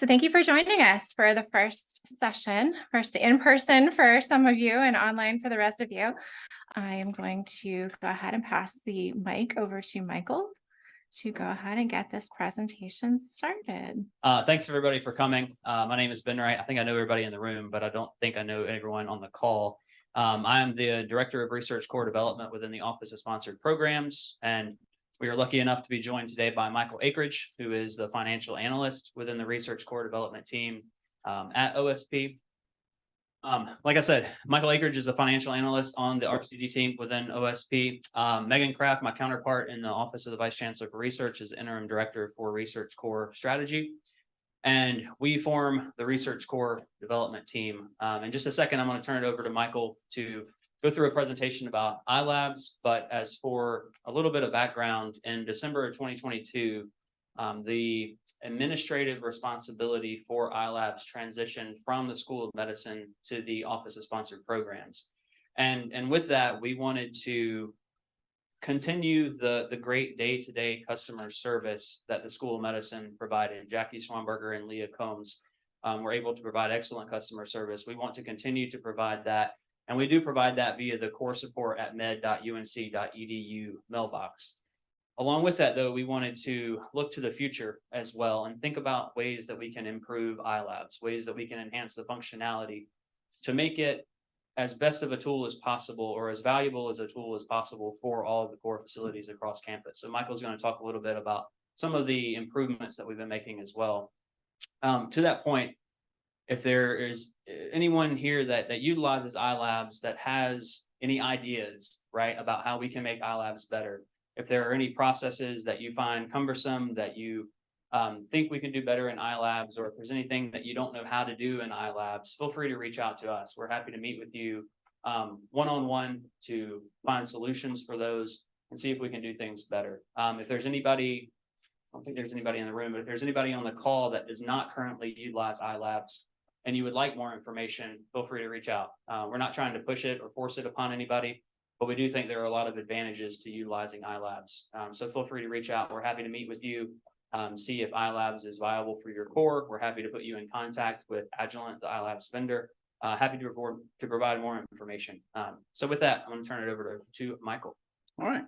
So thank you for joining us for the first session, first in person for some of you and online for the rest of you. I am going to go ahead and pass the mic over to Michael to go ahead and get this presentation started. Thanks everybody for coming. My name is Ben Wright. I think I know everybody in the room, but I don't think I know everyone on the call. I'm the Director of Research Core Development within the Office of Sponsored Programs, and we are lucky enough to be joined today by Michael Akridge, who is the Financial Analyst within the Research Core Development team at OSP. Like I said, Michael Akridge is a financial analyst on the RCD team within OSP. Megan Kraft, my counterpart in the Office of the Vice Chancellor for Research, is Interim Director for Research Core Strategy. And we form the Research Core Development team. In just a second, I'm going to turn it over to Michael to go through a presentation about iLabs. But as for a little bit of background, in December of 2022, the administrative responsibility for iLabs transitioned from the School of Medicine to the Office of Sponsored Programs. And with that, we wanted to continue the great day-to-day customer service that the School of Medicine provided. Jackie Swanberger and Leah Combs were able to provide excellent customer service. We want to continue to provide that. And we do provide that via the core support at med.unc.edu mailbox. Along with that, though, we wanted to look to the future as well and think about ways that we can improve iLabs, ways that we can enhance the functionality to make it as best of a tool as possible or as valuable as a tool as possible for all of the core facilities across campus. So Michael's going to talk a little bit about some of the improvements that we've been making as well. To that point, if there is anyone here that utilizes iLabs that has any ideas, right, about how we can make iLabs better, if there are any processes that you find cumbersome that you think we can do better in iLabs, or if there's anything that you don't know how to do in iLabs, feel free to reach out to us. We're happy to meet with you one-on-one to find solutions for those and see if we can do things better. If there's anybody, I don't think there's anybody in the room, but if there's anybody on the call that does not currently utilize iLabs and you would like more information, feel free to reach out. We're not trying to push it or force it upon anybody, but we do think there are a lot of advantages to utilizing iLabs. So feel free to reach out. We're happy to meet with you, see if iLabs is viable for your core. We're happy to put you in contact with Agilent, the iLabs vendor. Happy to provide more information. So with that, I'm going to turn it over to Michael. All right.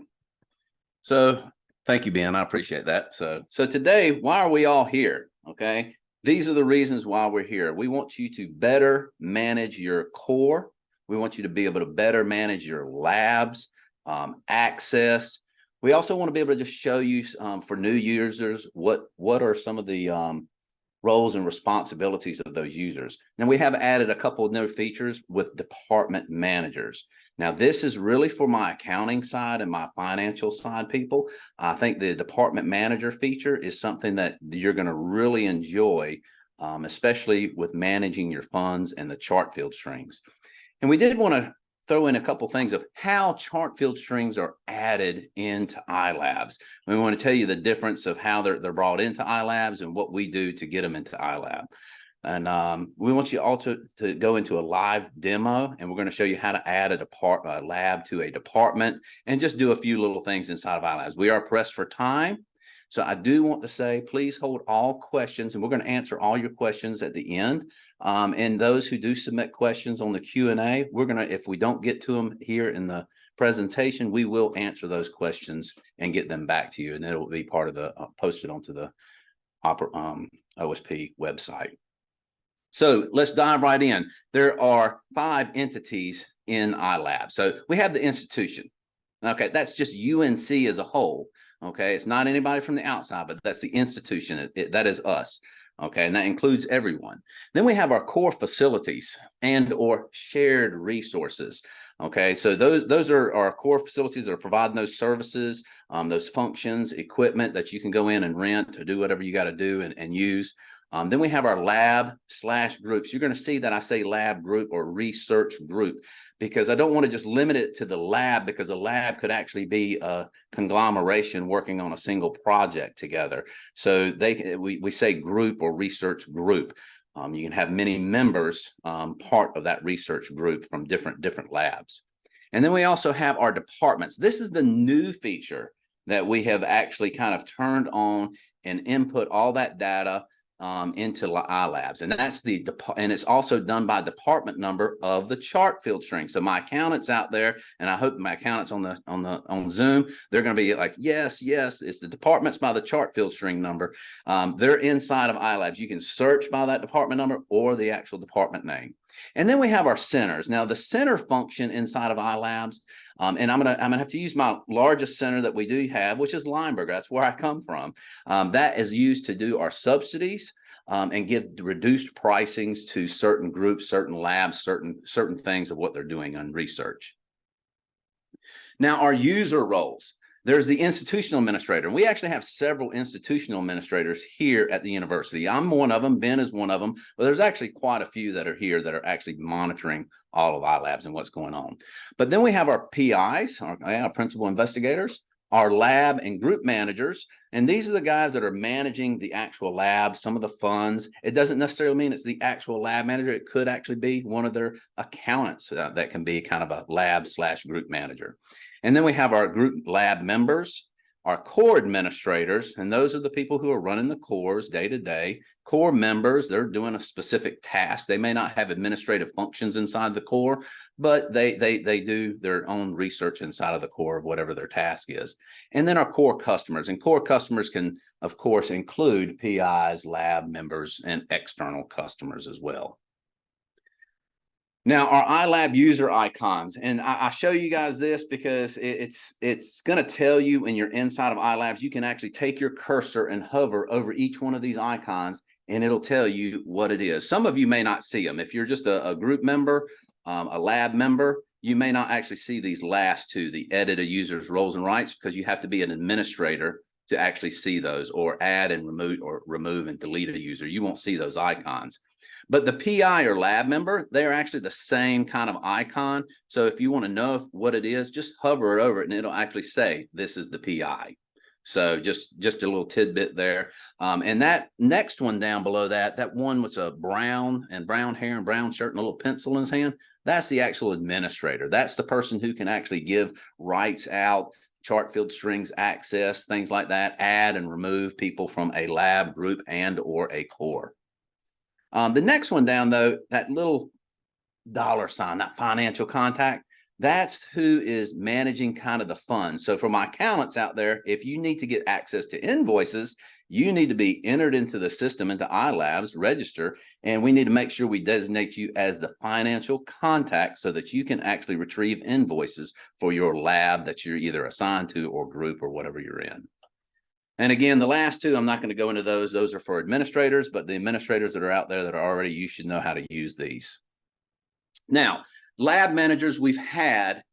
So thank you, Ben. I appreciate that. So today, why are we all here? Okay. These are the reasons why we're here. We want you to better manage your core. We want you to be able to better manage your labs, access. We also want to be able to just show you for new users what are some of the roles and responsibilities of those users. Now, we have added a couple of new features with department managers. Now, this is really for my accounting side and my financial side people. I think the department manager feature is something that you're going to really enjoy, especially with managing your funds and the chart field strings. And we did want to throw in a couple things of how chart field strings are added into iLabs. We want to tell you the difference of how they're brought into iLabs and what we do to get them into iLab. And we want you all to go into a live demo, and we're going to show you how to add a lab to a department and just do a few little things inside of iLabs. We are pressed for time. So I do want to say, please hold all questions, and we're going to answer all your questions at the end. And those who do submit questions on the Q&A, we're going to, if we don't get to them here in the presentation, we will answer those questions and get them back to you. And it'll be part of the posted onto the OSP website. So let's dive right in. There are 5 entities in iLabs. So we have the institution. Okay, that's just UNC as a whole. Okay, it's not anybody from the outside, but that's the institution. That is us. Okay, and that includes everyone. Then we have our core facilities and or shared resources. Okay, so those are our core facilities that are providing those services, those functions, equipment that you can go in and rent to do whatever you got to do and use. Then we have our lab/groups. You're going to see that I say lab group or research group because I don't want to just limit it to the lab, because a lab could actually be a conglomeration working on a single project together. So we say group or research group. You can have many members part of that research group from different labs. And then we also have our departments. This is the new feature that we have actually kind of turned on and input all that data into iLabs, and that's and it's also done by department number of the chart field string. So my accountants out there, and I hope my accountants on Zoom, they're going to be like, yes, it's the departments by the chart field string number. They're inside of iLabs. You can search by that department number or the actual department name. And then we have our centers. Now the center function inside of iLabs, and I'm gonna have to use my largest center that we do have, which is Lineberger. That's where I come from. That is used to do our subsidies and give reduced pricings to certain groups, certain labs, certain things of what they're doing on research. Now our user roles. There's the institutional administrator. We actually have several institutional administrators here at the university. I'm one of them. Ben is one of them. But there's actually quite a few that are here that are actually monitoring all of iLabs and what's going on. But then we have our PIs, our principal investigators, our lab and group managers. And these are the guys that are managing the actual lab, some of the funds. It doesn't necessarily mean it's the actual lab manager. It could actually be one of their accountants that can be kind of a lab/group manager. And then we have our group lab members, our core administrators, and those are the people who are running the cores day to day. Core members, they're doing a specific task. They may not have administrative functions inside the core, but they do their own research inside of the core of whatever their task is. And then our core customers, and core customers can, of course, include PIs, lab members, and external customers as well. Now, our iLab user icons, and I show you guys this because it's going to tell you when you're inside of iLabs, you can actually take your cursor and hover over each one of these icons, and it'll tell you what it is. Some of you may not see them. If you're just a group member, a lab member, you may not actually see these last two, the edit a user's roles and rights, because you have to be an administrator to actually see those, or add and remove and delete a user. You won't see those icons. But the PI or lab member, they are actually the same kind of icon. So if you want to know what it is, just hover it over it and it'll actually say, this is the PI. So just a little tidbit there. And that next one down below that one was a brown hair and brown shirt and a little pencil in his hand. That's the actual administrator. That's the person who can actually give rights out, chart field strings access, things like that, add and remove people from a lab, group, and or a core. The next one down, though, that little $sign, that financial contact, that's who is managing kind of the funds. So for my accountants out there, if you need to get access to invoices, you need to be entered into the system, into iLabs, register, and we need to make sure we designate you as the financial contact so that you can actually retrieve invoices for your lab that you're either assigned to or group or whatever you're in. And again, the last two, I'm not going to go into those. Those are for administrators, but the administrators that are out there that are already, you should know how to use these. Now, lab managers we've had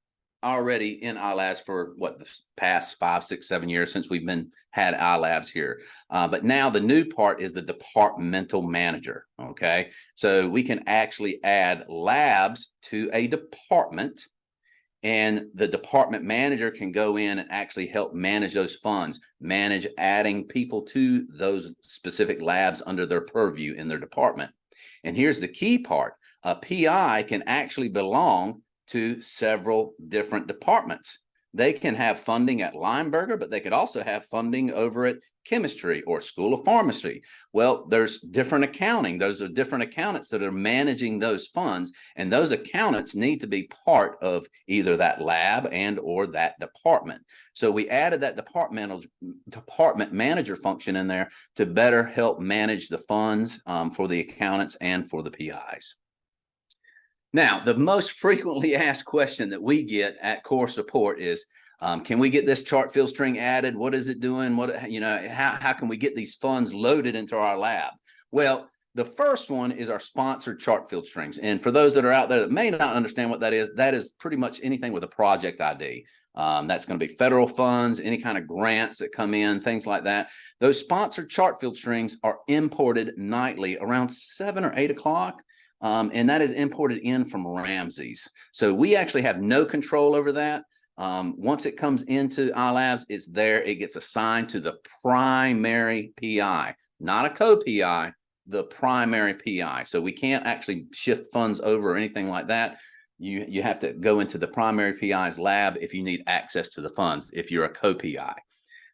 already in iLabs for what, the past 5, 6, 7 years since we've had iLabs here. But now the new part is the departmental manager. Okay, so we can actually add labs to a department, and the department manager can go in and actually help manage those funds, manage adding people to those specific labs under their purview in their department. And here's the key part. A PI can actually belong to several different departments. They can have funding at Lineberger, but they could also have funding over at chemistry or School of Pharmacy. Well, there's different accounting. Those are different accountants that are managing those funds, and those accountants need to be part of either that lab and or that department. So we added that department manager function in there to better help manage the funds for the accountants and for the PIs. Now, the most frequently asked question that we get at core support is, can we get this chart field string added? What is it doing? How can we get these funds loaded into our lab? Well, the first one is our sponsored chart field strings. And for those that are out there that may not understand what that is pretty much anything with a project ID. That's going to be federal funds, any kind of grants that come in, things like that. Those sponsored chart field strings are imported nightly around 7 or 8 o'clock. And that is imported in from Ramsey's. So we actually have no control over that. Once it comes into iLabs, it's there. It gets assigned to the primary PI, not a co-PI, the primary PI. So we can't actually shift funds over or anything like that. You have to go into the primary PI's lab if you need access to the funds, if you're a co-PI.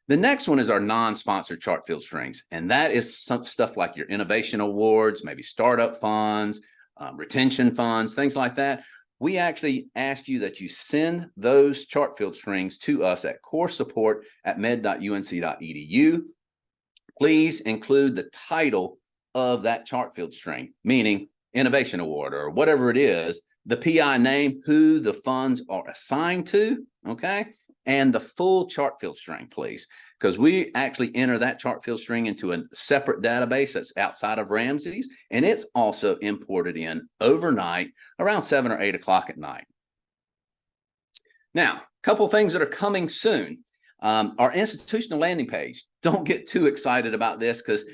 The next one is our non-sponsored chart field strings. And that is some stuff like your innovation awards, maybe startup funds, retention funds, things like that. We actually asked you that you send those chart field strings to us at coursesupport@med.unc.edu. Please include the title of that chart field string, meaning innovation award or whatever it is, the PI name, who the funds are assigned to, okay? And the full chart field string, please, because we actually enter that chart field string into a separate database that's outside of Ramsey's, and it's also imported in overnight around 7 or 8 o'clock at night. Now, a couple of things that are coming soon. Our institutional landing page. Don't get too excited about this because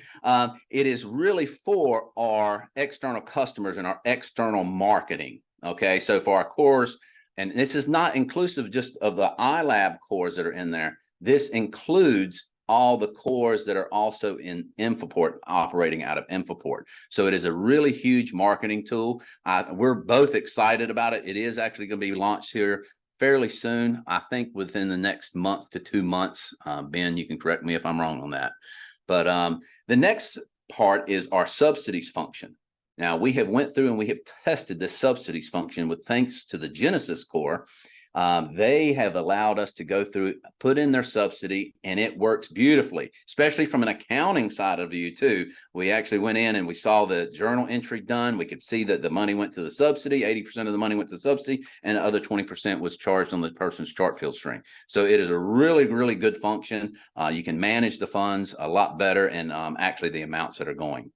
it is really for our external customers and our external marketing. Okay, so for our cores, and this is not inclusive just of the iLab cores that are in there. This includes all the cores that are also in Infoport, operating out of Infoport. So it is a really huge marketing tool. We're both excited about it. It is actually going to be launched here fairly soon, I think within the next month to 2 months. Ben, you can correct me if I'm wrong on that. But the next part is our subsidies function. Now, we have went through and we have tested this subsidies function with thanks to the Genesis core. They have allowed us to go through, put in their subsidy, and it works beautifully, especially from an accounting side of view too. We actually went in and we saw the journal entry done. We could see that the money went to the subsidy, 80% of the money went to the subsidy, and the other 20% was charged on the person's chart field string. So it is a really, really good function. You can manage the funds a lot better and actually the amounts that are going.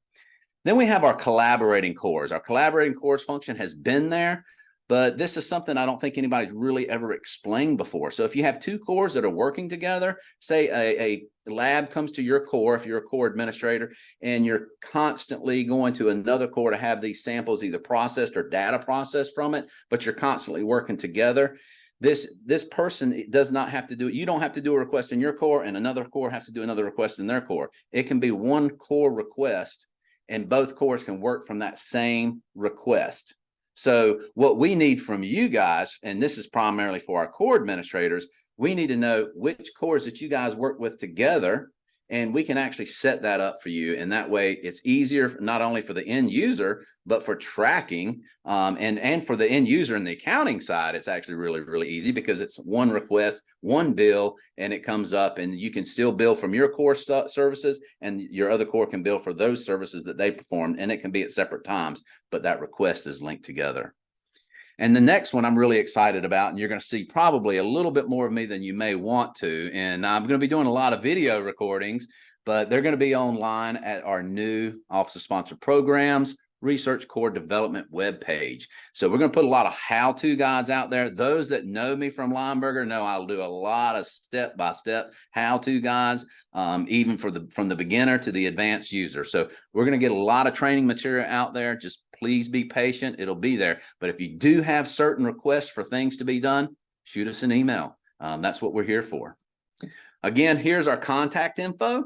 Then we have our collaborating cores. Our collaborating cores function has been there, but this is something I don't think anybody's really ever explained before. So if you have two cores that are working together, say a lab comes to your core, if you're a core administrator, and you're constantly going to another core to have these samples either processed or data processed from it, but you're constantly working together. This person does not have to do it. You don't have to do a request in your core and another core has to do another request in their core. It can be one core request and both cores can work from that same request. So what we need from you guys, and this is primarily for our core administrators, we need to know which cores that you guys work with together, and we can actually set that up for you. And that way it's easier, not only for the end user, but for tracking and for the end user and the accounting side. It's actually really, really easy because it's one request, one bill, and it comes up and you can still bill from your core services and your other core can bill for those services that they performed, and it can be at separate times, but that request is linked together. And the next one I'm really excited about, and you're going to see probably a little bit more of me than you may want to. And I'm going to be doing a lot of video recordings, but they're going to be online at our new Office of Sponsored Programs Research Core Development webpage. So we're going to put a lot of how-to guides out there. Those that know me from Lineberger know I'll do a lot of step-by-step how-to guides, even from the beginner to the advanced user. So we're going to get a lot of training material out there. Just please be patient. It'll be there. But if you do have certain requests for things to be done, shoot us an email. That's what we're here for. Again, here's our contact info.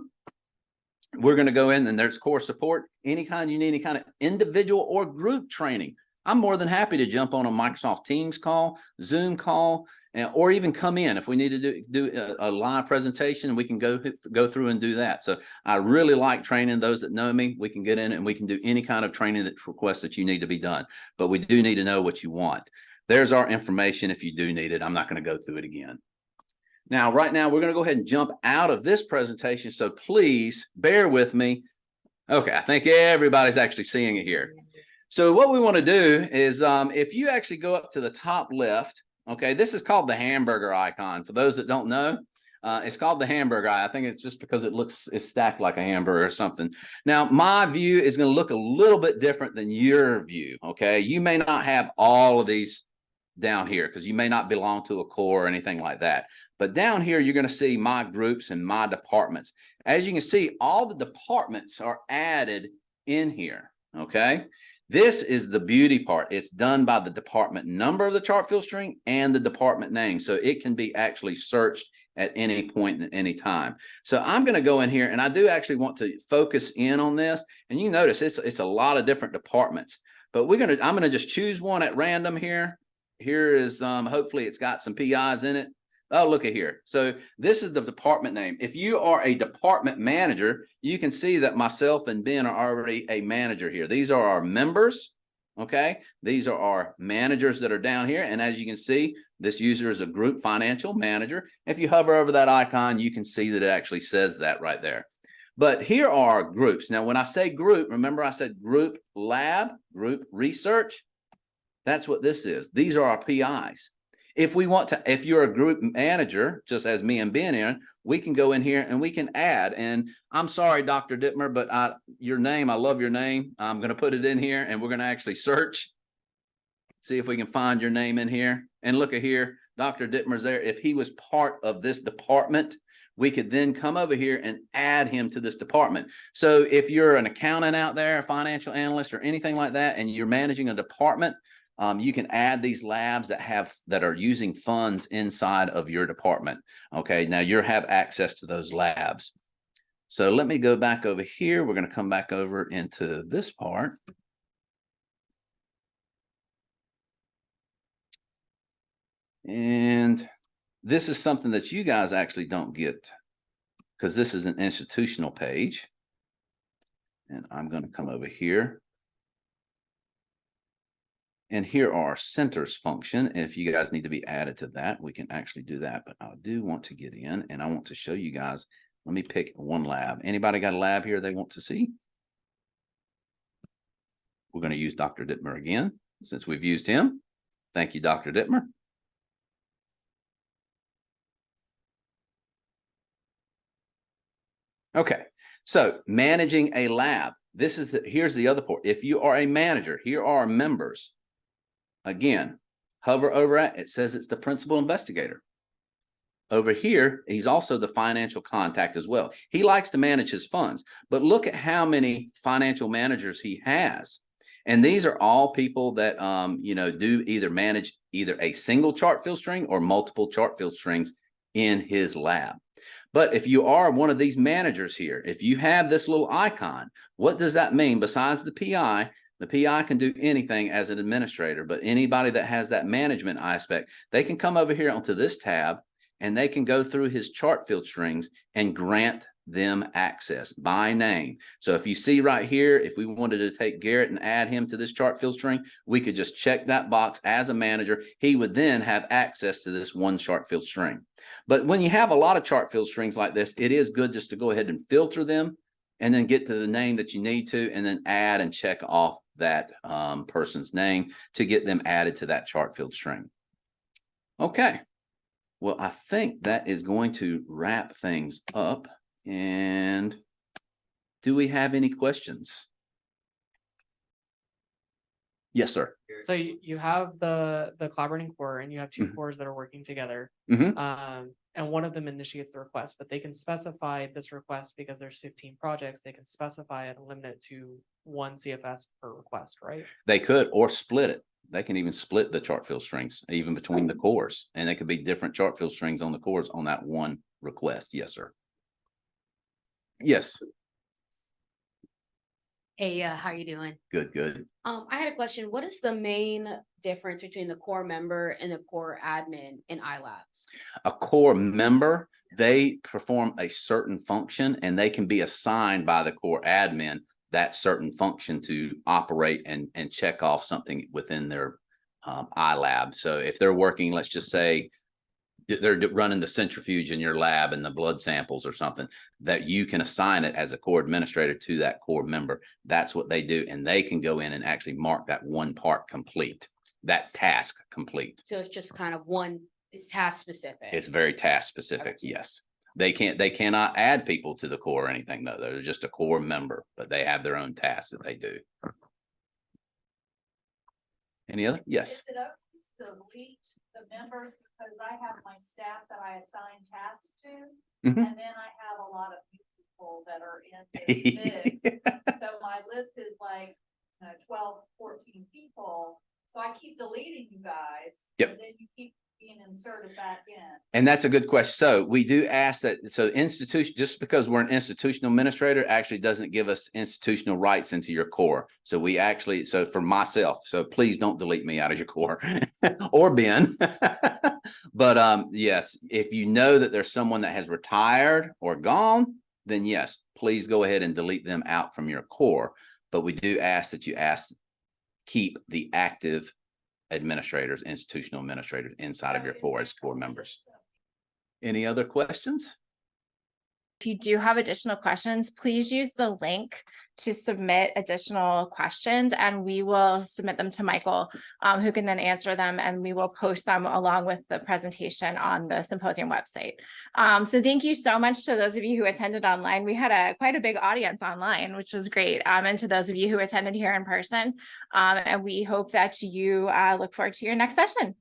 We're going to go in and there's core support. Any kind you need, any kind of individual or group training. I'm more than happy to jump on a Microsoft Teams call, Zoom call, or even come in if we need to do a live presentation. We can go through and do that. So I really like training those that know me. We can get in and we can do any kind of training that requests that you need to be done. But we do need to know what you want. There's our information if you do need it. I'm not going to go through it again. Now, right now, we're going to go ahead and jump out of this presentation. So please bear with me. Okay, I think everybody's actually seeing it here. So what we want to do is if you actually go up to the top left, okay, this is called the hamburger icon. For those that don't know, it's called the hamburger eye. I think it's just because it's stacked like a hamburger or something. Now, my view is going to look a little bit different than your view, okay? You may not have all of these down here because you may not belong to a core or anything like that. But down here, you're going to see my groups and my departments. As you can see, all the departments are added in here, okay? This is the beauty part. It's done by the department number of the chart field string and the department name. So it can be actually searched at any point at any time. So I'm going to go in here and I do actually want to focus in on this. And you notice it's a lot of different departments, but I'm going to just choose one at random here. Here is hopefully it's got some PIs in it. Oh, look at here. So this is the department name. If you are a department manager, you can see that myself and Ben are already a manager here. These are our members. Okay. These are our managers that are down here. And as you can see, this user is a group financial manager. If you hover over that icon, you can see that it actually says that right there. But here are groups. Now, when I say group, remember I said group lab, group research. That's what this is. These are our PIs. If we want to, if you're a group manager, just as me and Ben here, we can go in here and we can add. And I'm sorry, Dr. Dittmer, but your name, I love your name. I'm going to put it in here and we're going to actually search. See if we can find your name in here. And look at here, Dr. Dittmer's there. If he was part of this department, we could then come over here and add him to this department. So if you're an accountant out there, a financial analyst or anything like that, and you're managing a department, you can add these labs that are using funds inside of your department. Okay, now you have access to those labs. So let me go back over here. We're going to come back over into this part. And this is something that you guys actually don't get because this is an institutional page. And I'm going to come over here. And here are centers function. If you guys need to be added to that, we can actually do that. But I do want to get in and I want to show you guys. Let me pick one lab. Anybody got a lab here they want to see? We're going to use Dr. Dittmer again, since we've used him. Thank you, Dr. Dittmer. Okay, so managing a lab. Here's the other part. If you are a manager, here are members. Again, hover over it says it's the principal investigator. Over here, he's also the financial contact as well. He likes to manage his funds, but look at how many financial managers he has. And these are all people that, do either manage either a single chart field string or multiple chart field strings in his lab. But if you are one of these managers here, if you have this little icon, what does that mean? Besides the PI can do anything as an administrator, but anybody that has that management aspect, they can come over here onto this tab and they can go through his chart field strings and grant them access by name. So if you see right here, if we wanted to take Garrett and add him to this chart field string, we could just check that box as a manager. He would then have access to this one chart field string. But when you have a lot of chart field strings like this, it is good just to go ahead and filter them and then get to the name that you need to, and then add and check off that person's name to get them added to that chart field string. Okay. Well, I think that is going to wrap things up. And do we have any questions? Yes, sir. So you have the collaborating core and you have two cores that are working together. And one of them initiates the request, but they can specify this request because there's 15 projects. They can specify it and limit it to one CFS per request, right? They could, or split it. They can even split the chart field strings, even between the cores. And they could be different chart field strings on the cores on that one request. Yes, sir. Yes. Hey, how are you doing? Good, good. I had a question. What is the main difference between the core member and the core admin in iLabs? A core member, they perform a certain function and they can be assigned by the core admin that certain function to operate and check off something within their iLab. So if they're working, let's just say they're running the centrifuge in your lab and the blood samples or something, that you can assign it as a core administrator to that core member. That's what they do. And they can go in and actually mark that one part complete, that task complete. So it's just kind of it's task specific. It's very task specific. Yes. They cannot add people to the core or anything though. They're just a core member, but they have their own tasks that they do. Any other? Yes. Is it up to delete the members, because I have my staff that I assign tasks to, and then I have a lot of people that are in this list. So my list is like 12, 14 people. So I keep deleting you guys. Yep. And then you keep being inserted back in. And that's a good question. So we do ask that, so institution, just because we're an institutional administrator actually doesn't give us institutional rights into your core. So we actually, so for myself, so please don't delete me out of your core or Ben. But yes, if you know that there's someone that has retired or gone, then yes, please go ahead and delete them out from your core. But we do ask that you keep the active administrators, institutional administrators inside of your core as core members. Any other questions? If you do have additional questions, please use the link to submit additional questions and we will submit them to Michael, who can then answer them, and we will post them along with the presentation on the symposium website. So thank you so much to those of you who attended online. We had quite a big audience online, which was great. And to those of you who attended here in person, and we hope that you look forward to your next session.